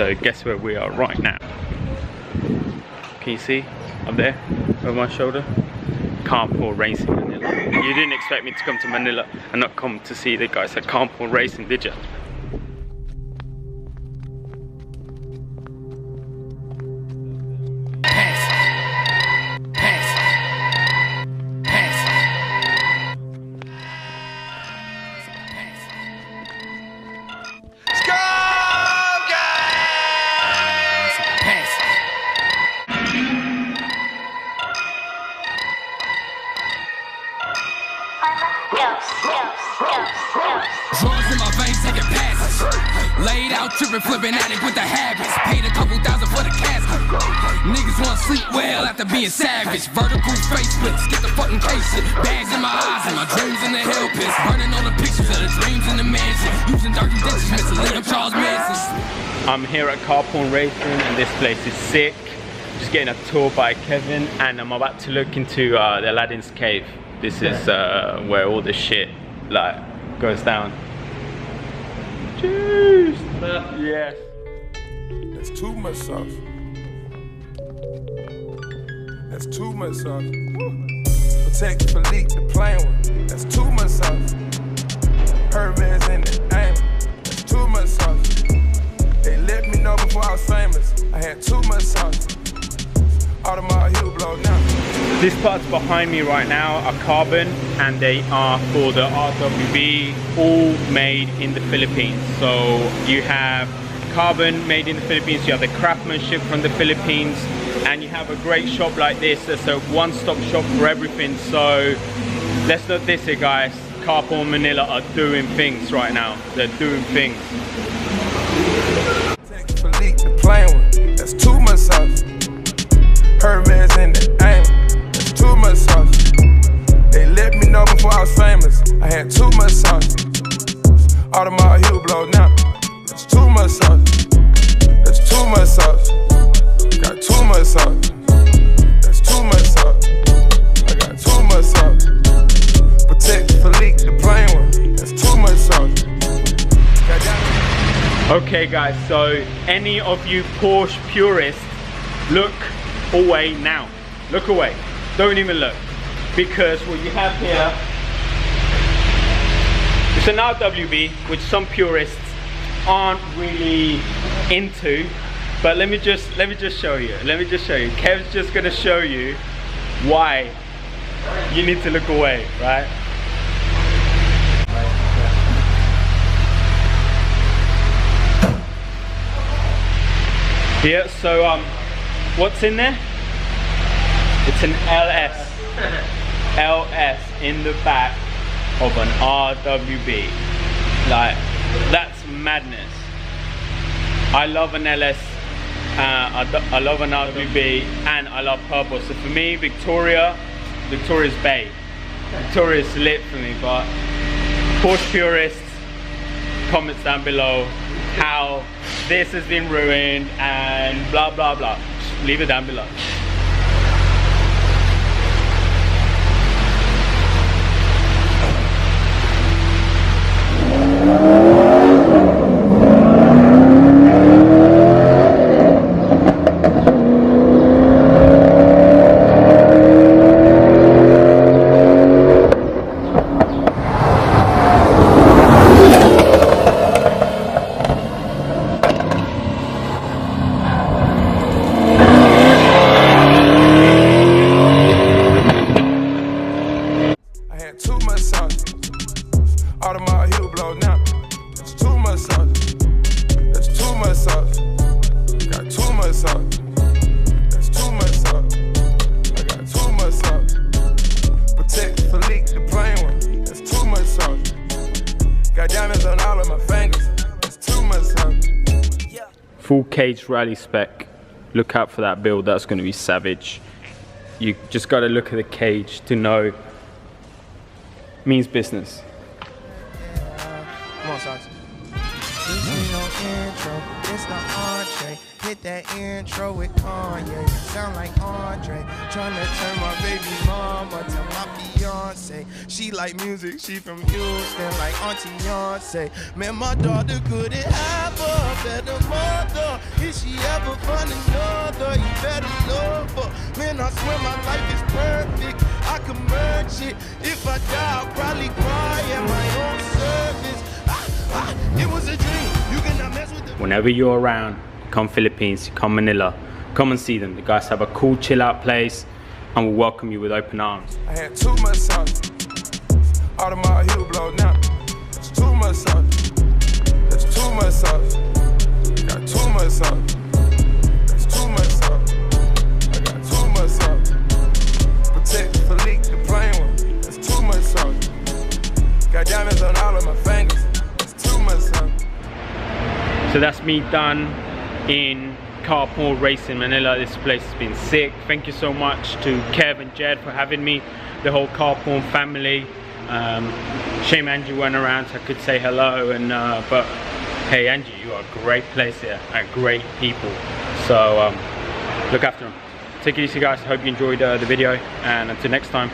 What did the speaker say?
So guess where we are right now? Can you see up there over my shoulder? Car Porn Racing Manila. You didn't expect me to come to Manila and not come to see the guys at Car Porn Racing, did you? Drugs in my veins taking passes. Laid out tripping, flipping addict with the habits. Paid a couple thousand for the casket. Niggas wanna sleep well after being savage. Vertical facelifts, get the fucking case it. Bags in my eyes and my dreams in the hell pits. Burning all the pictures of the dreams in the mansion. Using dirty ditches, missing Liam Charles Manson. I'm here at Car Porn Racing and this place is sick. Just getting a tour by Kevin and I'm about to look into the Aladdin's cave. This is where all the shit like goes down. Cheers! Yes. That's too much sauce. That's too much sauce. Protect for leak the plain one. That's too much sauce. Hermes in the aim. That's too much sauce. They let me know before I was famous. I had too much sauce. Automatic heel blow now. These parts behind me right now are carbon and they are for the RWB, all made in the Philippines. So you have carbon made in the Philippines, you have the craftsmanship from the Philippines, and you have a great shop like this. It's a one-stop shop for everything. So let's not diss it, guys. Car Porn Manila are doing things right now. They're doing things. That's too much sauce. Hermes in the aim. That's too much sauce. They let me know before I was famous. I had too much sauce. Automatic heel blow now. That's too much sauce. That's too much sauce. Got too much sauce. That's too much sauce. I got too much sauce. Protect for leak the plain one. That's too much sauce. Okay guys, so any of you Porsche purists, look away now. Look away. Don't even look. Because what you have here, it's an RWB, which some purists aren't really into. But let me just show you. Kev's just gonna show you why you need to look away, right? Yeah, so what's in there? It's an LS in the back of an RWB. Like, that's madness. I love an LS, I love an RWB, and I love purple. So for me, Victoria's Bay. Victoria's lit for me, but Porsche purists, comments down below how this has been ruined and blah blah blah. Just leave it down below. Automatic heel blow now. That's too much sauce. That's too much sauce. Got too much sauce. That's too much sauce. I got too much sauce. Protect for leak the plain one. That's too much sauce. Got diamonds on all of my fingers. That's too much sauce. Full cage rally spec. Look out for that build. That's going to be savage. You just got to look at the cage to know. Means business. Come on, Socks. Andre. Hit that intro with Kanye. Sound like Andre. Tryna turn my baby mama to my fiance. She like music, she from Houston like Auntie Beyonce. Man, my daughter couldn't have a better mother. If she ever find another, you better love her. Man, I swear my life is perfect. I can merge it. If I die, I'll probably cry at my own service. It was a dream. You cannot mess with the... Whenever you're around, come Philippines, come Manila, come and see them. The guys have a cool chill out place and will welcome you with open arms. I had too much sauce. All of my heel blow now. That's too much sauce. That's too much sauce. Got too much sauce. That's too much sauce. I got too much sauce. Protect the leak, the plain one. That's too much sauce. Got diamonds on all of my fingers. That's too much sauce. So that's me done in Car Porn Racing Manila. This place has been sick. Thank you so much to Kev and Jed for having me, the whole Car Porn family. Shame Angie weren't around so I could say hello, and but hey Angie, you are a great place here and great people, so look after them. Take it easy guys, hope you enjoyed the video, and until next time.